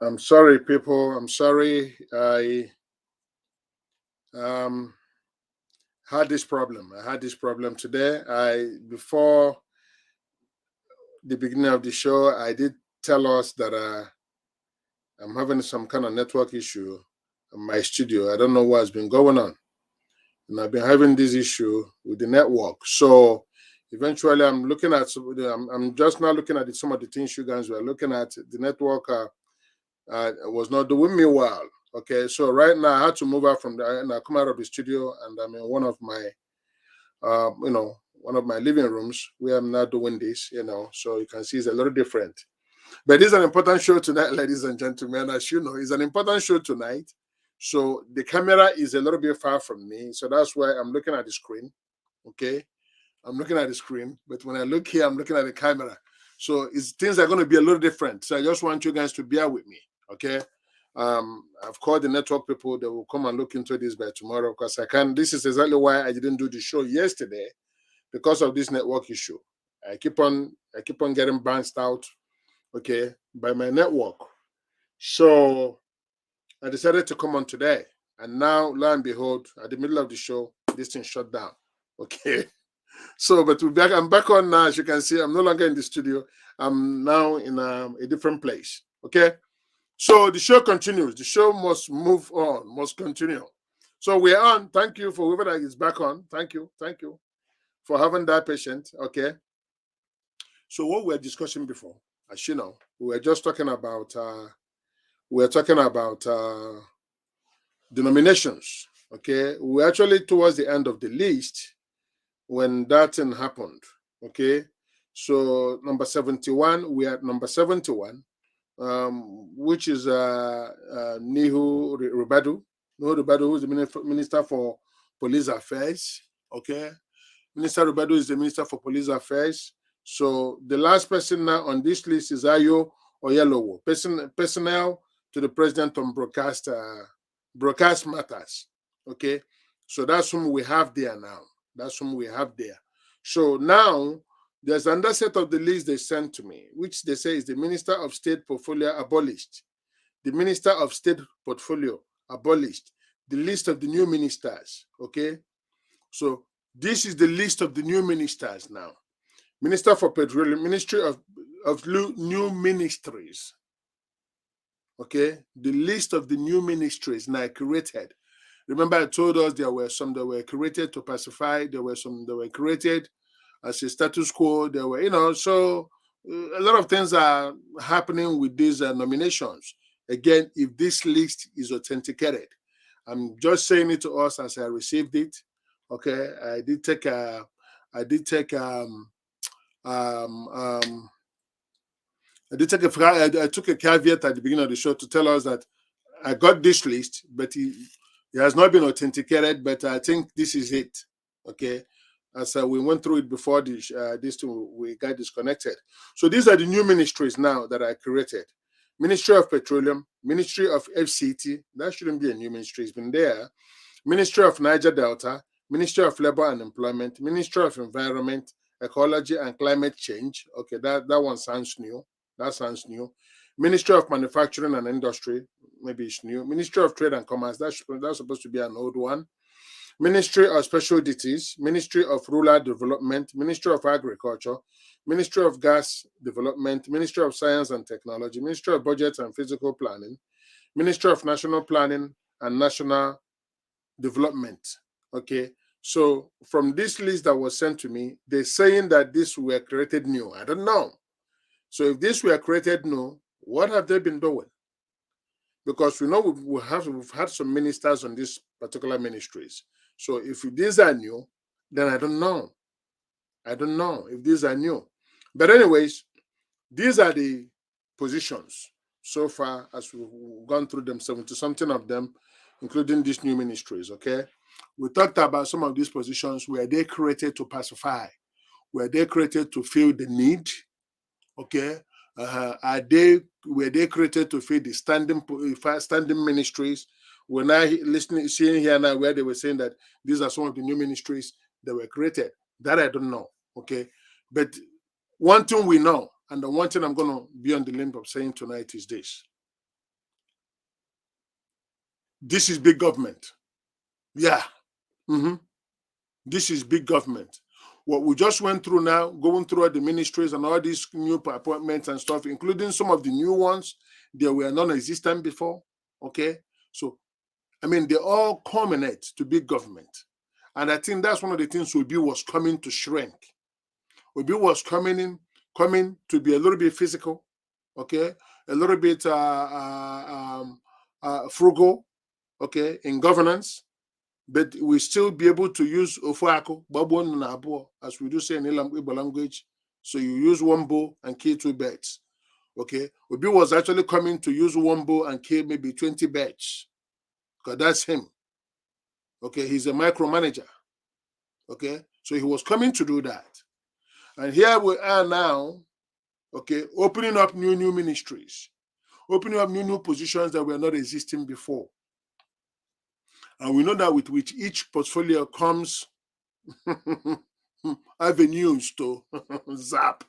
I'm sorry, people. I'm sorry. I um, had this problem. I had this problem today. Before the beginning of the show, I did tell us that I'm having some kind of network issue in my studio. I don't know what has been going on, and I've been having this issue with the network. So eventually, I'm just now looking at some of the things you guys were looking at. The network was not doing me well. Okay, so right now I had to move out from there and I come out of the studio and I'm in one of my living rooms where I'm not doing this, so you can see it's a little different. But this is an important show tonight, ladies and gentlemen. As you know, it's an important show tonight. So the camera is a little bit far from me. So that's why I'm looking at the screen. Okay. I'm looking at the screen, but when I look here, I'm looking at the camera. So things are going to be a little different. So I just want you guys to bear with me. Okay. I've called the network people. They will come and look into this by tomorrow because I can. This is exactly why I didn't do the show yesterday, because of this network issue. I keep on getting bounced out, okay, by my network. So I decided to come on today. And now, lo and behold, at the middle of the show, this thing shut down. Okay. So, but I'm back on now. As you can see, I'm no longer in the studio. I'm now in a different place. Okay. So the show continues. The show must move on, must continue. So we're on. Thank you for whoever that is back on. Thank you. Thank you for having that patient. Okay. So what we were discussing before, as you know, we were just talking about the nominations. Okay. We're actually towards the end of the list when that thing happened. Okay. So number 71, we are at number 71. Which is Nihu Ribadu. Nihu Ribadu, who is the Minister for Police Affairs. Okay. Minister Ribadu is the Minister for Police Affairs. So the last person now on this list is Ayo Oyelowo, personnel to the President on broadcast matters. Okay. So that's whom we have there now. That's whom we have there. So now there's another set of the list they sent to me, which they say is the Minister of State portfolio abolished. The Minister of State portfolio abolished. The list of the new ministers. Okay. So this is the list of the new ministers now. Minister for Petroleum, Ministry of New Ministries. Okay. The list of the new ministries now created. Remember, I told us there were some that were created to pacify, there were some that were created as a status quo. There were, so a lot of things are happening with these nominations. Again, if this list is authenticated, I'm just saying it to us as I received it. Okay, I took a caveat at the beginning of the show to tell us that I got this list, but it has not been authenticated. But I think this is it. Okay. As we went through it before this we got disconnected. So these are the new ministries now that I created. Ministry of Petroleum, Ministry of FCT, that shouldn't be a new ministry, it's been there. Ministry of Niger Delta, Ministry of Labor and Employment, Ministry of Environment, Ecology and Climate Change. Okay, that one sounds new. That sounds new. Ministry of Manufacturing and Industry, maybe it's new. Ministry of Trade and Commerce, that's supposed to be an old one. Ministry of Special Duties, Ministry of Rural Development, Ministry of Agriculture, Ministry of Gas Development, Ministry of Science and Technology, Ministry of Budget and Physical Planning, Ministry of National Planning and National Development. Okay, so from this list that was sent to me, they're saying that this were created new. I don't know. So if this were created new, what have they been doing? Because we know we've had some ministers on these particular ministries. So if these are new, then I don't know. I don't know if these are new. But anyways, these are the positions so far as we've gone through them, 70-something of them, including these new ministries, okay? We talked about some of these positions where they created to pacify, were they created to fill the need, okay? Were they created to fill the standing ministries? We're now seeing here now where they were saying that these are some of the new ministries that were created. That I don't know, okay? But one thing we know, and the one thing I'm going to be on the limb of saying tonight is this. This is big government. Yeah. This is big government. What we just went through now, going through all the ministries and all these new appointments and stuff, including some of the new ones, they were non-existent before. Okay. So, I mean, they all culminate to big government. And I think that's one of the things Obi was coming to shrink. Obi was coming to be a little bit physical, okay, a little bit frugal, okay, in governance, but we still be able to use ofuako, babon na abo, as we do say in Igbo language. So you use one bow and kill 2 birds, okay. Obi was actually coming to use one bow and kill maybe 20 birds, because that's him, okay. He's a micromanager, okay. So he was coming to do that. And here we are now, okay, opening up new ministries, opening up new positions that were not existing before. And we know that with which each portfolio comes avenues to zap.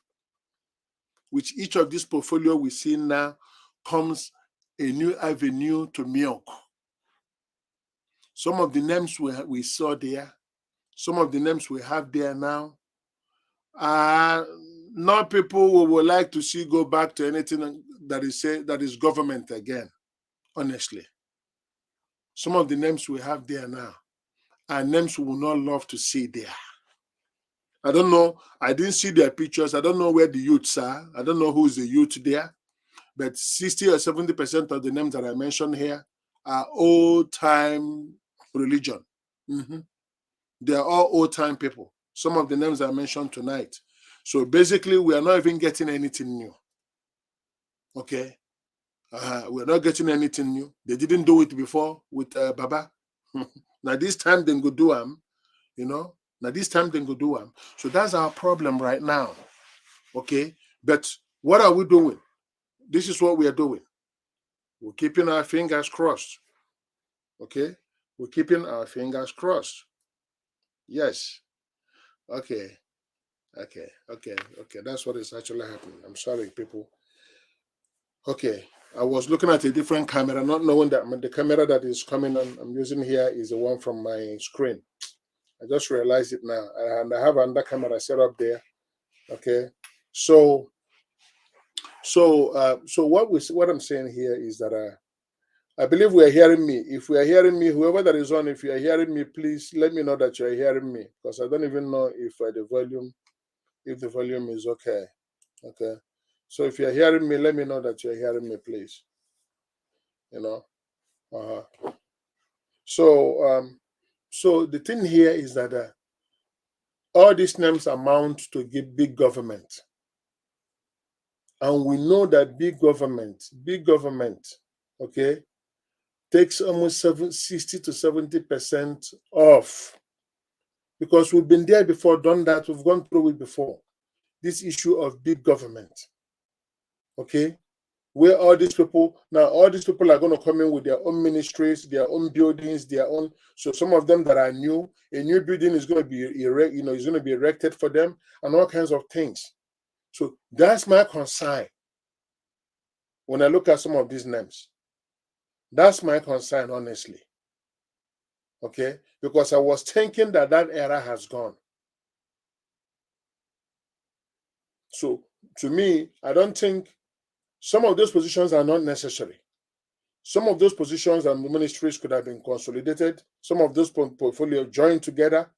With each of these portfolio we see now comes a new avenue to milk. Some of the names we saw there, some of the names we have there now, not people who would like to see go back to anything that is government again, honestly. Some of the names we have there now are names we will not love to see there. I don't know. I didn't see their pictures. I don't know where the youths are. I don't know who's the youth there. But 60 or 70% of the names that I mentioned here are old-time religion. They are all old-time people. Some of the names I mentioned tonight. So basically, we are not even getting anything new. Okay? We're not getting anything new. They didn't do it before with Baba. Now this time they go do them, you know. Now this time they go do them. So that's our problem right now. Okay? But what are we doing? This is what we are doing. We're keeping our fingers crossed. Okay? We're keeping our fingers crossed. Yes. Okay. That's what is actually happening. I'm sorry, people. Okay. I was looking at a different camera, not knowing that the camera that is coming on I'm using here is the one from my screen. I just realized it now. And I have another camera set up there. Okay. So what I'm saying here is that I believe we are hearing me. If we are hearing me, whoever that is on, if you are hearing me, please let me know that you are hearing me, because I don't even know if the volume is okay. Okay. So if you're hearing me, let me know that you're hearing me, please. You know. So the thing here is that all these names amount to give big government. And we know that big government, okay, takes almost 60 to 70% off. Because we've been there before, done that, we've gone through it before. This issue of big government. Okay? Where all these people are going to come in with their own ministries, their own buildings, their own. So some of them that are new, a new building is going to be is going to be erected for them, and all kinds of things. So that's my concern when I look at some of these names. That's my concern, honestly. Okay, because I was thinking that era has gone. So to me, I don't think some of those positions are not necessary. Some of those positions and ministries could have been consolidated. Some of those portfolios joined together.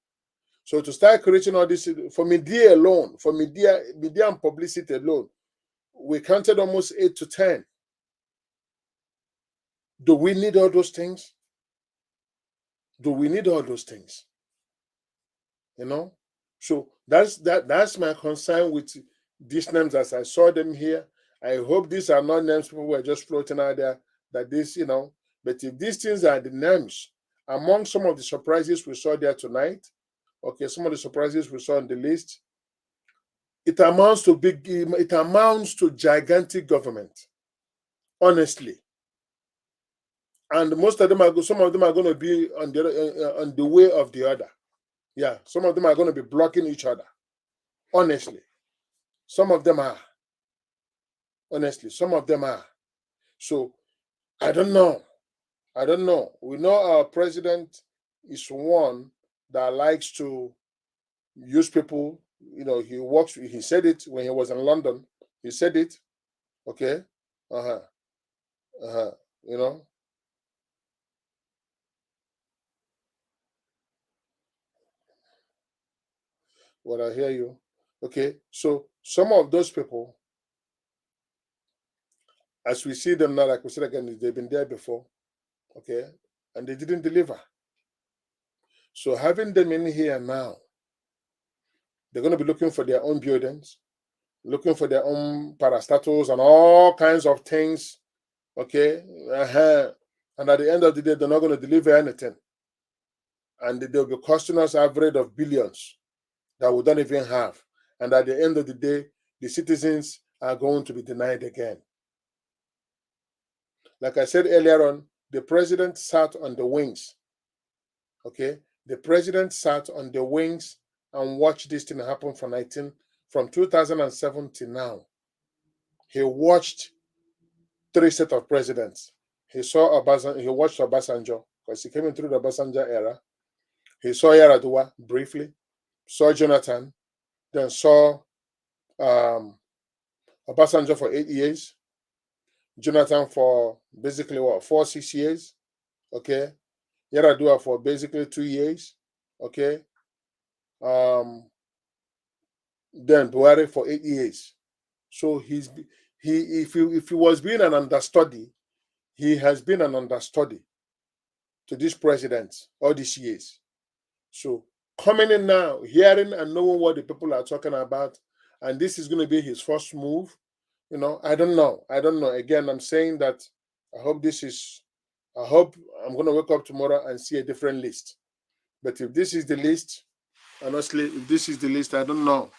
So to start creating all this, for media alone, for media and publicity alone, we counted almost 8 to 10. Do we need all those things? Do we need all those things? You know? So that's my concern with these names as I saw them here. I hope these are not names people were just floating out there, that this, but if these things are the names, among some of the surprises we saw there tonight, okay, some of the surprises we saw on the list, it amounts to gigantic government, honestly. And some of them are going to be on the way of the other. Yeah, some of them are going to be blocking each other, honestly. Some of them are. Honestly, some of them are. So I don't know. I don't know. We know our president is one that likes to use people. He works. He said it when he was in London. He said it. Okay. Uh-huh. Uh-huh. You know. What I hear you. Okay. So some of those people, as we see them now, like we said again, they've been there before. Okay. And they didn't deliver. So having them in here now, they're going to be looking for their own buildings, looking for their own parastatals and all kinds of things. Okay. And at the end of the day, they're not going to deliver anything. And they'll be costing us average of billions that we don't even have. And at the end of the day, the citizens are going to be denied again. Like I said earlier on, the president sat on the wings. Okay. The president sat on the wings and watched this thing happen from 2007 to now. He watched 3 sets of presidents. He watched Obasanjo because he came in through the Obasanjo era. He saw Yaradua briefly, saw Jonathan, then saw Obasanjo for 8 years, Jonathan for basically 4-6 years, okay, Yaradua for basically 2 years, okay, then Buhari for 8 years. So if he was being an understudy, he has been an understudy to this president all these years. So coming in now, hearing and knowing what the people are talking about, and this is going to be his first move. I don't know. Again, I'm saying that I hope I'm going to wake up tomorrow and see a different list. But if this is the list, honestly, if this is the list, I don't know.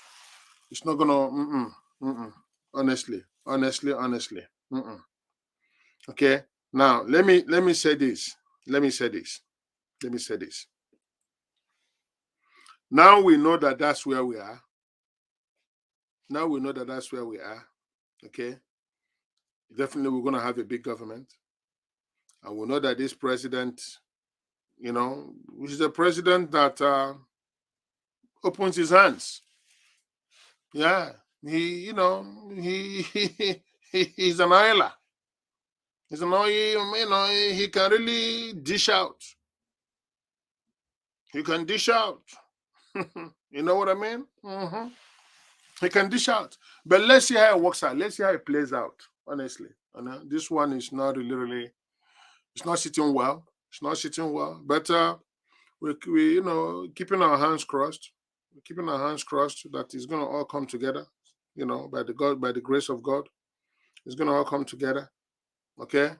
It's not going to, honestly. Okay. Now, let me say this. Let me say this. Now we know that that's where we are. Okay. Definitely, we're going to have a big government. And we know that this president, which is a president that opens his hands. Yeah. He's an oiler. He's an oil, he can really dish out. He can dish out. You know what I mean? Mm-hmm. He can dish out. But let's see how it works out. Let's see how it plays out, honestly. This one is not really, it's not sitting well. It's not sitting well. But we keeping our hands crossed. We're keeping our hands crossed that it's gonna all come together, by the grace of God. It's gonna all come together. Okay.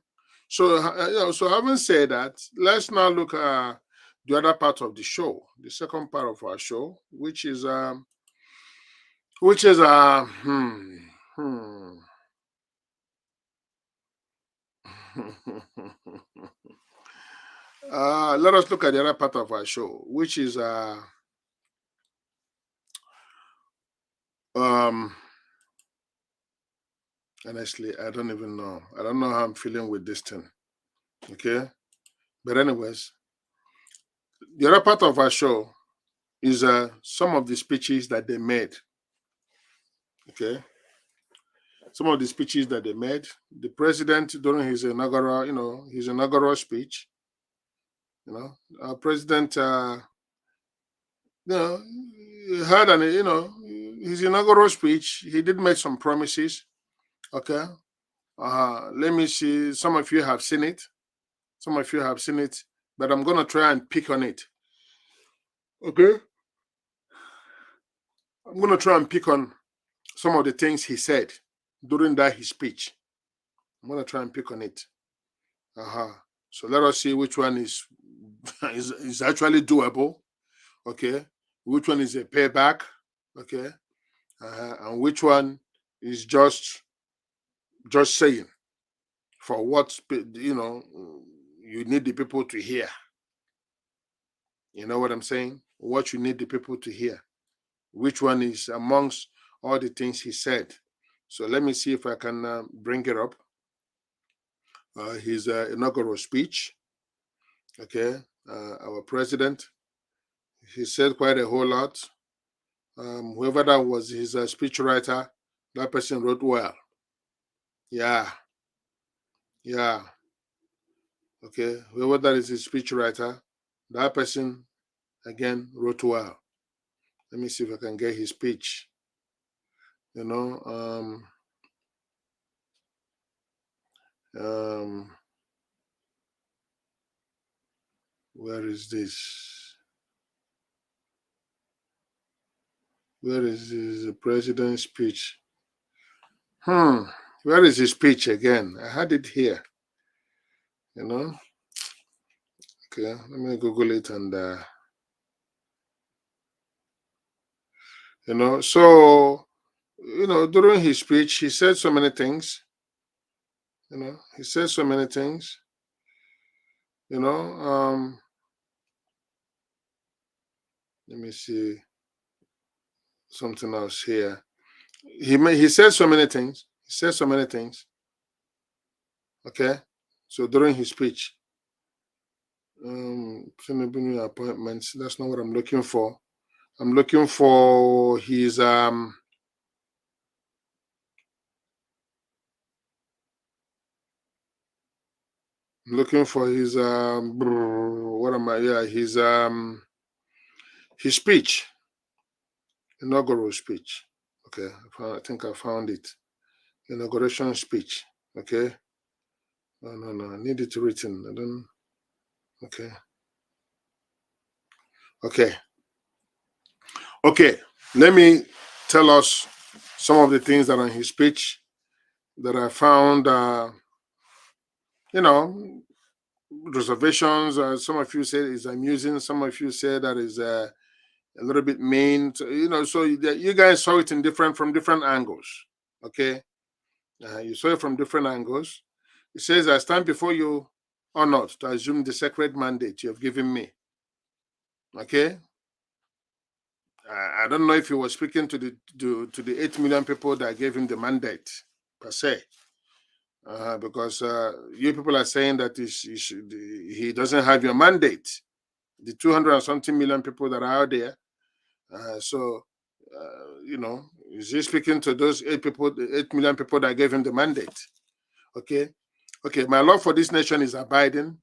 So so having said that, let's now look at the other part of the show, the second part of our show, which is let us look at the other part of our show, which is honestly, I don't even know. I don't know how I'm feeling with this thing. Okay. But anyways, the other part of our show is some of the speeches that they made. Okay. Some of the speeches that they made. The president during his inaugural speech. Our president had his inaugural speech. He did make some promises. Okay. Let me see. Some of you have seen it. But I'm gonna try and pick on it. Okay. I'm gonna try and pick on some of the things he said during his speech. I'm gonna try and pick on it. So let us see which one is is actually doable. Okay. Which one is a payback? Okay. And which one is just saying for what you need the people to hear. You know what I'm saying? What you need the people to hear. Which one is amongst all the things he said. So let me see if I can bring it up. His inaugural speech. Okay, our president, he said quite a whole lot. Whoever that was his speechwriter, that person wrote well. Yeah, yeah. Okay, whoever that is his speechwriter, that person again wrote well. Let me see if I can get his speech. You know, where is this? Where is his president's speech? Where is his speech again? I had it here. You know. Okay, let me Google it and you know. So during his speech, he said so many things. You know, he said so many things. You know, let me see something else here. He said so many things. He said so many things. Okay, so during his speech, appointments. That's not what I'm looking for. I'm looking for his looking for his what am I? Yeah, his speech, inaugural speech. Okay, I think I found it. Inauguration speech. Okay. No. I need it written. I don't. Okay. Okay. Let me tell us some of the things that are in his speech that I found. You know, reservations. Some of you said is amusing. Some of you said that is a little bit mean. So you guys saw it from different angles. Okay, you saw it from different angles. It says, "I stand before you, honored to assume the sacred mandate you have given me." Okay, I don't know if he was speaking to the 8 million people that gave him the mandate per se. Because you people are saying that he doesn't have your mandate. The 200 and something million people that are out there. Is he speaking to those 8 million people that gave him the mandate? Okay. My love for this nation is abiding.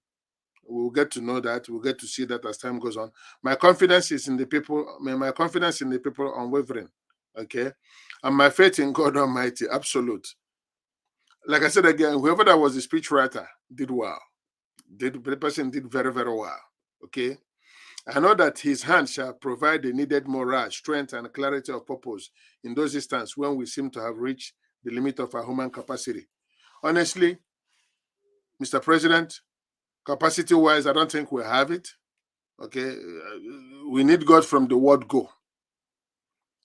We'll get to know that. We'll get to see that as time goes on. My confidence is in the people. My confidence in the people unwavering. Okay. And my faith in God Almighty, absolute. Like I said again, whoever that was the speechwriter did well. The person did very, very well. Okay. I know that his hand shall provide the needed morale, strength, and clarity of purpose in those instances when we seem to have reached the limit of our human capacity. Honestly, Mr. President, capacity-wise, I don't think we have it. Okay. We need God from the word go.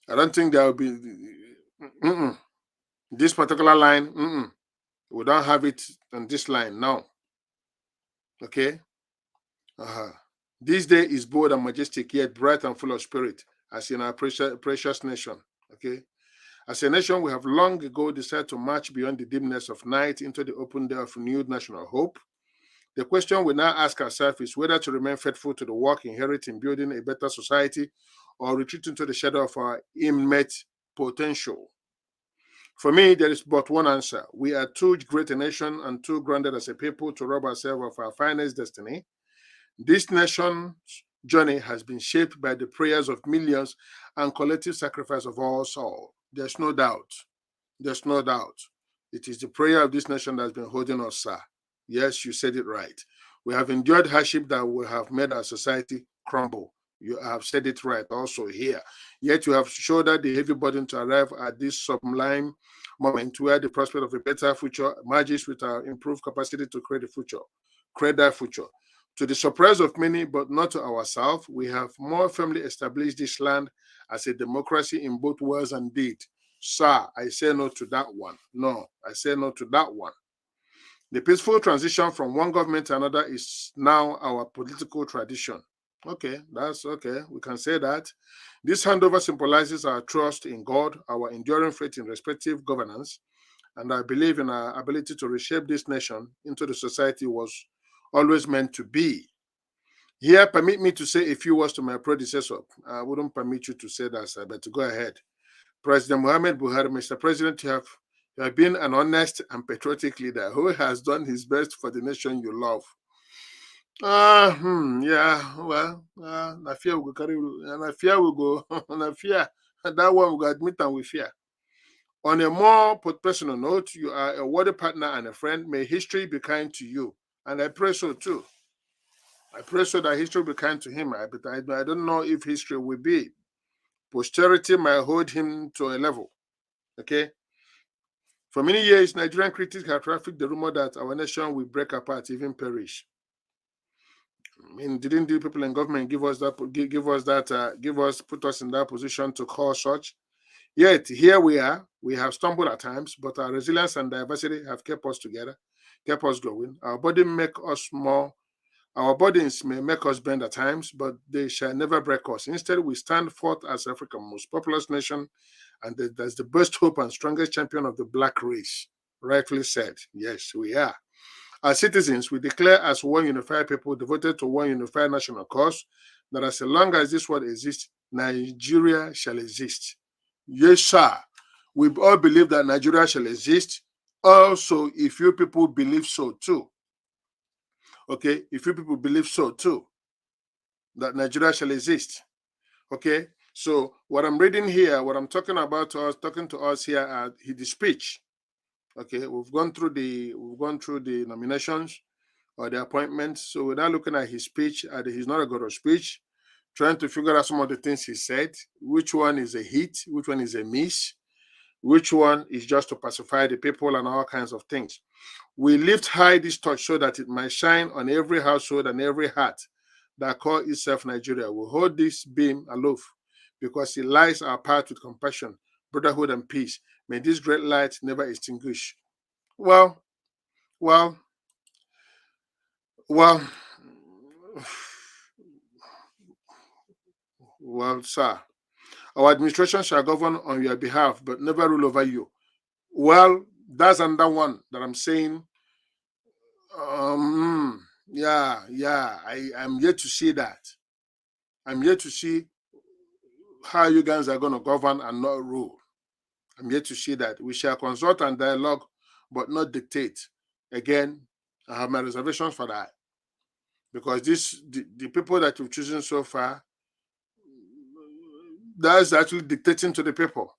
I don't think there will be this particular line. We don't have it on this line now. Okay. This day is bold and majestic, yet bright and full of spirit, as in our precious nation. Okay. As a nation, we have long ago decided to march beyond the dimness of night into the open day of renewed national hope. The question we now ask ourselves is whether to remain faithful to the work inherent in building a better society or retreat into the shadow of our immense potential. For me, there is but one answer. We are too great a nation and too grounded as a people to rob ourselves of our finest destiny. This nation's journey has been shaped by the prayers of millions and collective sacrifice of all souls. There's no doubt. There's no doubt. It is the prayer of this nation that's been holding us, sir. Yes, you said it right. We have endured hardship that will have made our society crumble. You have said it right also here. Yet you have shouldered the heavy burden to arrive at this sublime moment where the prospect of a better future emerges with our improved capacity to create that future. To the surprise of many, but not to ourselves, we have more firmly established this land as a democracy in both words and deed. Sir, I say no to that one. No, I say no to that one. The peaceful transition from one government to another is now our political tradition. Okay, that's okay. We can say that. This handover symbolizes our trust in God, our enduring faith in respective governance, and I believe in our ability to reshape this nation into the society it was always meant to be. Here, permit me to say a few words to my predecessor. I wouldn't permit you to say that, sir, but to go ahead. President Mohamed Buhari, Mr. President, you have been an honest and patriotic leader who has done his best for the nation you love. Yeah, well, na fear we go carry, na fear we go, na fear, that one we go admit and we fear. On a more personal note, you are a worthy partner and a friend. May history be kind to you. And I pray so too. I pray so that history will be kind to him. But I don't know if history will be. Posterity might hold him to a level. Okay? For many years, Nigerian critics have trafficked the rumor that our nation will break apart, even perish. I mean, didn't the people in government give us put us in that position to call such? Yet here we are. We have stumbled at times, but our resilience and diversity have kept us together, kept us growing. Our bodies may make us bend at times, but they shall never break us. Instead, we stand forth as Africa's most populous nation, and that's the best hope and strongest champion of the black race. Rightfully said. Yes, we are. As citizens, we declare as one unified people devoted to one unified national cause that as long as this world exists, Nigeria shall exist. Yes, sir. We all believe that Nigeria shall exist. Also, if you people believe so too, okay, if you people believe so too, that Nigeria shall exist, okay. So what I'm reading here, what I'm talking about to us, talking to us here at the speech, okay, we've gone through the nominations or the appointments. So we're now looking at his speech, he's not a good speech, trying to figure out some of the things he said, which one is a hit, which one is a miss, which one is just to pacify the people and all kinds of things. We lift high this torch so that it might shine on every household and every heart that call itself Nigeria. We hold this beam aloof because it lights our path with compassion, brotherhood, and peace. May this great light never extinguish. Well, well, well, well, sir. Our administration shall govern on your behalf, but never rule over you. Well, that's another one that I'm saying. Yeah. I'm yet to see that. I'm yet to see how you guys are going to govern and not rule. I'm yet to see that. We shall consult and dialogue, but not dictate. Again, I have my reservations for that. Because the people that you've chosen so far, that's actually dictating to the people.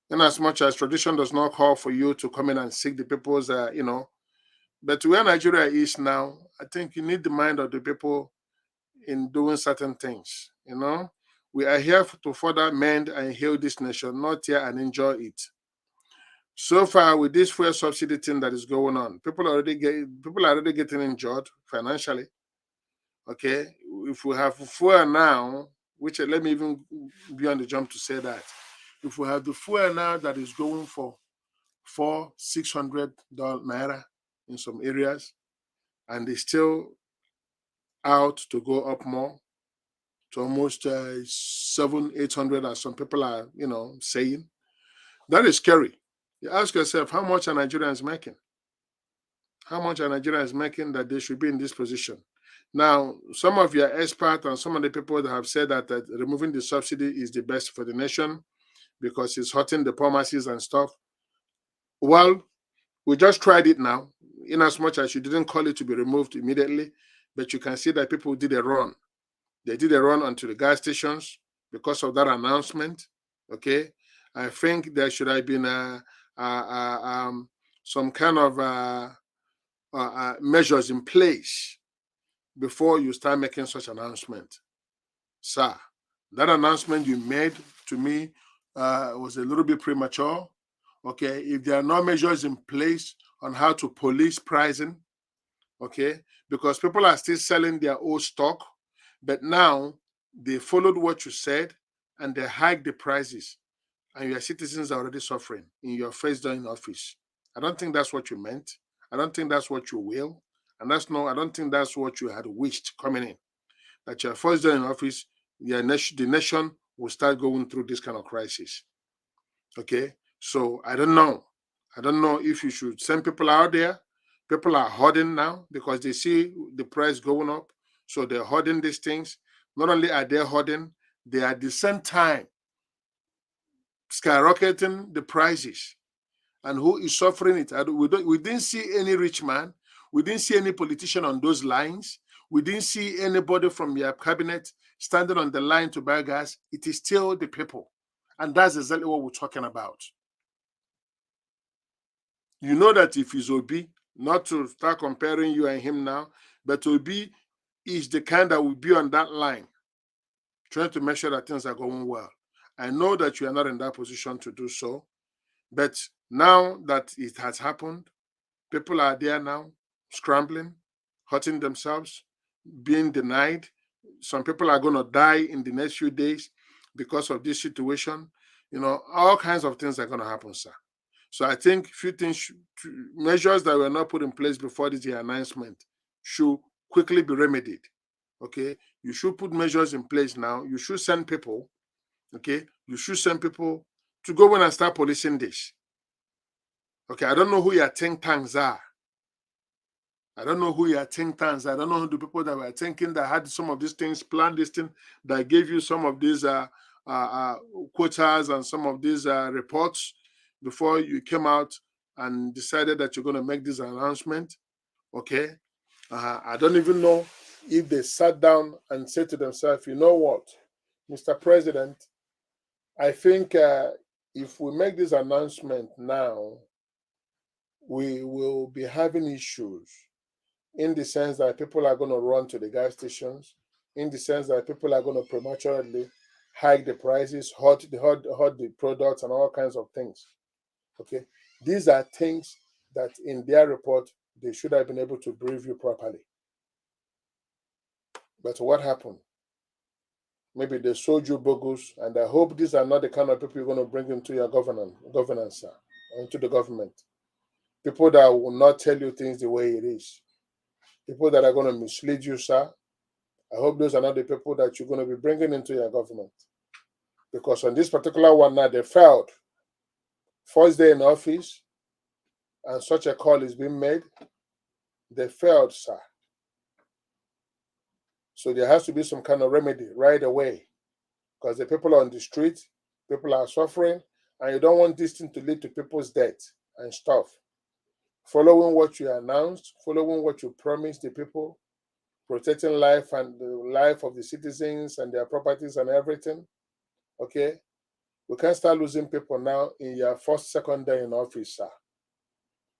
In as much as tradition does not call for you to come in and seek the people's, but where Nigeria is now, I think you need the mind of the people in doing certain things. We are here to further mend and heal this nation, not here and enjoy it. So far, with this fuel subsidy thing that is going on, people are already getting injured financially. Okay, if we have fuel now, which let me even be on the jump to say that, if we have the fuel now that is going for $600 naira in some areas, and it's still out to go up more to almost 700-800, as some people are saying, that is scary. You ask yourself, how much are Nigerians making? How much are Nigerians making that they should be in this position? Now, some of your experts and some of the people that have said that removing the subsidy is the best for the nation because it's hurting the poor masses and stuff. Well, we just tried it now, in as much as you didn't call it to be removed immediately, but you can see that people did a run. They did a run onto the gas stations because of that announcement. Okay, I think there should have been some kind of measures in place before you start making such announcement, sir. That announcement you made to me was a little bit premature. Okay, if there are no measures in place on how to police pricing, okay, because people are still selling their old stock, but now they followed what you said and they hiked the prices, and your citizens are already suffering in your first day in office. I don't think that's what you meant. I don't think that's what you will. And I don't think that's what you had wished coming in. that your first day in office, the nation will start going through this kind of crisis. Okay, so I don't know. I don't know if you should send people out there. People are hoarding now because they see the price going up, so they're hoarding these things. Not only are they hoarding, they are at the same time skyrocketing the prices. And who is suffering it? We didn't see any rich man. We didn't see any politician on those lines. We didn't see anybody from your cabinet standing on the line to buy gas. It is still the people. And that's exactly what we're talking about. You know that if it's Obi, not to start comparing you and him now, but Obi is the kind that will be on that line, trying to make sure that things are going well. I know that you are not in that position to do so, but now that it has happened, people are there now, scrambling, hurting themselves, being denied. Some people are going to die in the next few days because of this situation. You know, all kinds of things are going to happen, sir. So I think few things, measures that were not put in place before this announcement should quickly be remedied. Okay, you should put measures in place now. You should send people. Okay, you should send people to go in and start policing this. Okay, I don't know who your think tanks are. I don't know who your think tanks are. I don't know who the people that were thinking that had some of these things, planned this thing, that gave you some of these quotas and some of these reports before you came out and decided that you're going to make this announcement. Okay, I don't even know if they sat down and said to themselves, you know what, Mr. President, I think if we make this announcement now, we will be having issues in the sense that people are going to run to the gas stations, in the sense that people are going to prematurely hike the prices, hurt the products, and all kinds of things. Okay, these are things that in their report they should have been able to brief you properly. But what happened? Maybe they sold you bogus, and I hope these are not the kind of people you're going to bring into your governance, sir, into the government. People that will not tell you things the way it is. People that are going to mislead you, sir. I hope those are not the people that you're going to be bringing into your government. Because on this particular one now, they failed. First day in office, and such a call is being made, they failed, sir. So there has to be some kind of remedy right away. Because the people on the street, people are suffering, and you don't want this thing to lead to people's death and stuff. Following what you announced, following what you promised the people, protecting life and the life of the citizens and their properties and everything. Okay? We can't start losing people now in your first, second day in office, sir,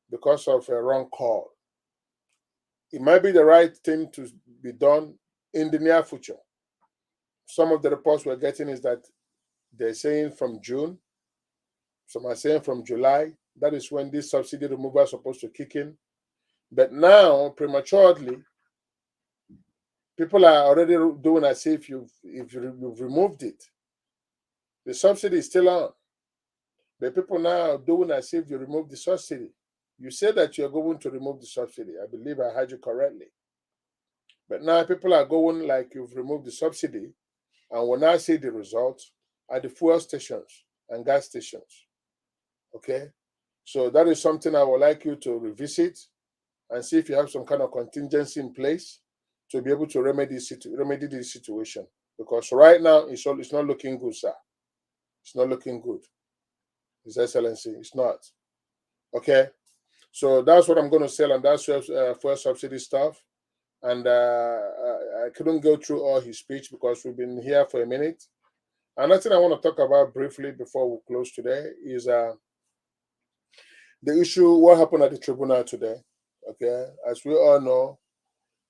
because of a wrong call. It might be the right thing to be done in the near future. Some of the reports we're getting is that they're saying from June, some are saying from July. That is when this subsidy removal is supposed to kick in. But now, prematurely, people are already doing as if you've removed it. The subsidy is still on. But people now are doing as if you removed the subsidy. You said that you're going to remove the subsidy. I believe I heard you correctly. But now people are going like you've removed the subsidy, and will now see the results at the fuel stations and gas stations. Okay? So that is something I would like you to revisit and see if you have some kind of contingency in place to be able to remedy this situation. Because right now, it's not looking good, sir. It's not looking good. His Excellency, it's not. Okay? So that's what I'm going to sell on that fuel subsidy stuff. And I couldn't go through all his speech because we've been here for a minute. Another thing I want to talk about briefly before we close today is the issue, what happened at the tribunal today. Okay, as we all know,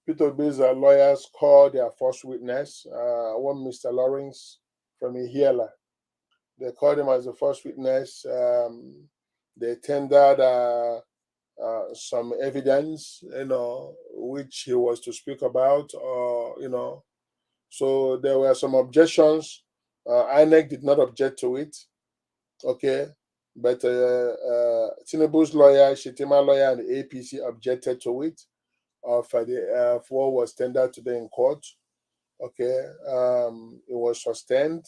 Peter Obi's lawyers called their first witness, one Mr. Lawrence from Ihiala. They called him as the first witness. They tendered some evidence, which he was to speak about, So there were some objections. INEC did not object to it. Okay. But Tinubu's lawyer, Shetima lawyer, and the APC objected to it for what was tendered today in court. Okay, it was sustained.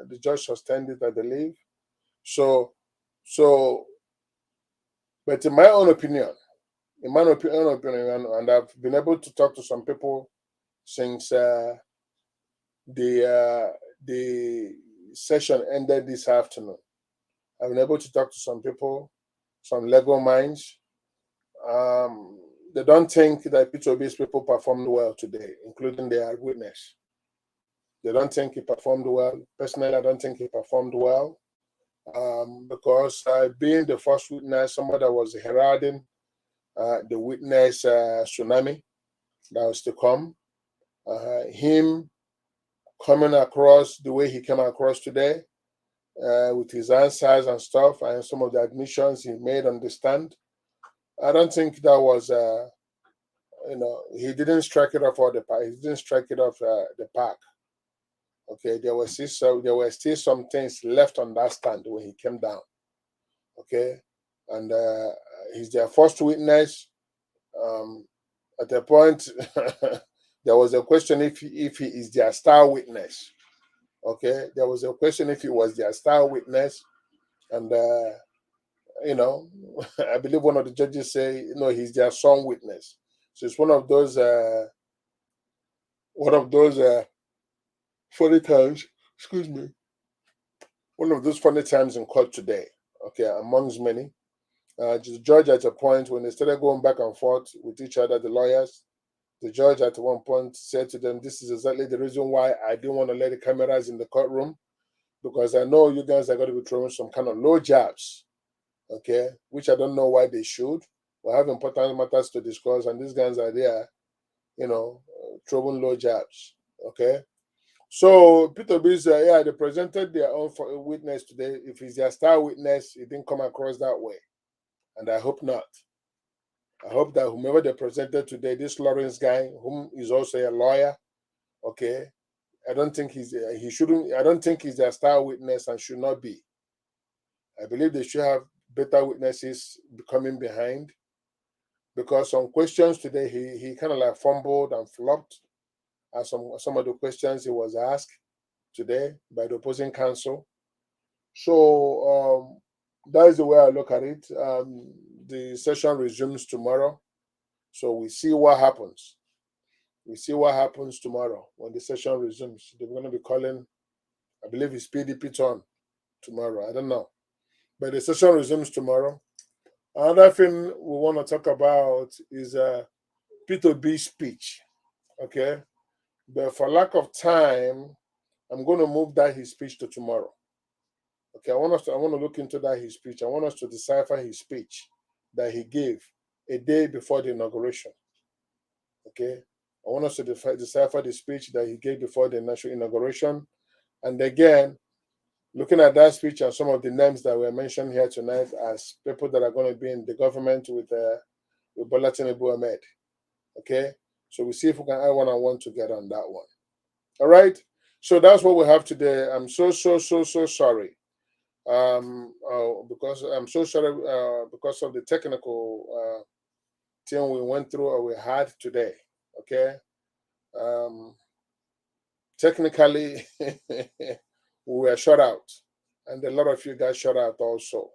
The judge sustained it, I believe. So, but in my own opinion, and I've been able to talk to some people since the session ended this afternoon. I've been able to talk to some people, some legal minds. They don't think that Peter Obi's people performed well today, including their witness. They don't think he performed well. Personally, I don't think he performed well because being the first witness, somebody that was heralding the witness tsunami that was to come, him coming across the way he came across today with his answers and stuff and some of the admissions he made on the stand, I don't think that was, he didn't strike it off all the park. He didn't strike it off the park. Okay, there were still some things left on that stand when he came down. Okay, and he's their first witness. At the point, there was a question if he is their star witness. Okay, there was a question if he was their star witness, and I believe one of the judges say, he's their song witness. So it's one of those funny times. Excuse me. One of those funny times in court today. Okay, amongst many. The judge at a point when they started going back and forth with each other, the lawyers, the judge at one point said to them, "This is exactly the reason why I didn't want to let the cameras in the courtroom, because I know you guys are going to be throwing some kind of low jabs, okay, which I don't know why they should. We have important matters to discuss, and these guys are there, throwing low jabs, okay." So Peter Obi's, they presented their own witness today. If he's their star witness, it didn't come across that way, and I hope not. I hope that whomever they presented today, this Lawrence guy, whom is also a lawyer, okay, I don't think I don't think he's their star witness and should not be. I believe they should have better witnesses coming behind, because some questions today he kind of like fumbled and flopped at some of the questions he was asked today by the opposing counsel. So that is the way I look at it. The session resumes tomorrow, so we see what happens. We see what happens tomorrow when the session resumes. They're going to be calling, I believe it's PDP turn tomorrow. I don't know. But the session resumes tomorrow. Another thing we want to talk about is Peter Obi's speech. Okay. But for lack of time, I'm going to move his speech to tomorrow. Okay, I want to look into his speech. I want us to decipher his speech that he gave a day before the inauguration. Okay. I want us to decipher the speech that he gave before the national inauguration. And again, looking at that speech and some of the names that were mentioned here tonight as people that are going to be in the government with Bola Tinubu Ahmed. Okay, so we see if we can add one-on-one together on that one. All right, so that's what we have today. I'm so sorry. Because I'm so sorry because of the technical thing we went through or we had today. Okay, technically we were shut out, and a lot of you guys shut out also,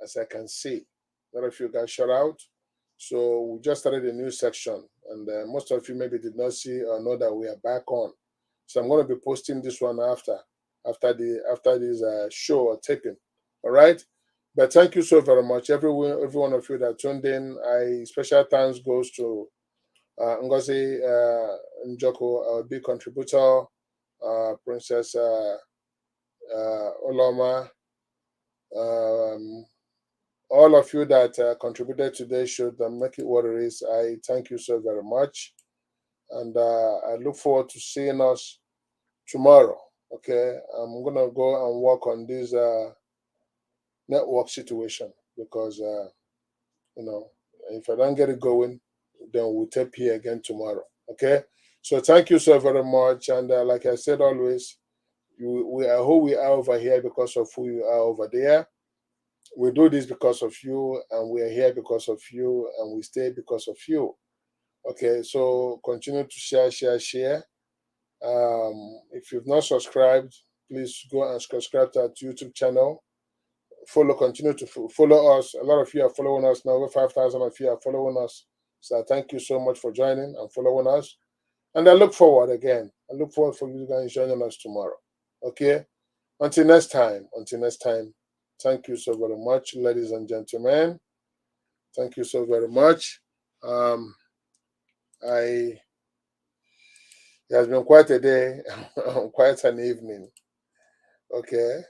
as I can see. A lot of you guys shut out. So we just started a new section, and most of you maybe did not see or know that we are back on. So I'm going to be posting this one after this show or taping. All right. But thank you so very much, every one of you that tuned in. Special thanks goes to Ngozi Njoko, our big contributor, Princess Oloma, all of you that contributed to this show that make it what it is. I thank you so very much, and I look forward to seeing us tomorrow. Okay, I'm gonna go and work on this network situation, because if I don't get it going, then we'll tape here again tomorrow. Okay, so thank you so very much, and like I said always, we are who we are over here because of who you are over there. We do this because of you, and we are here because of you, and we stay because of you. Okay, so continue to share. If you've not subscribed, please go and subscribe to our YouTube channel. Continue to follow us. A lot of you are following us now. Over 5,000 of you are following us. So thank you so much for joining and following us. And I look forward again. I look forward for you guys joining us tomorrow. Okay? Until next time. Thank you so very much, ladies and gentlemen. Thank you so very much. It has been quite a day, quite an evening. Okay?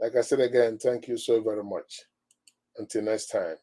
Like I said again, thank you so very much. Until next time.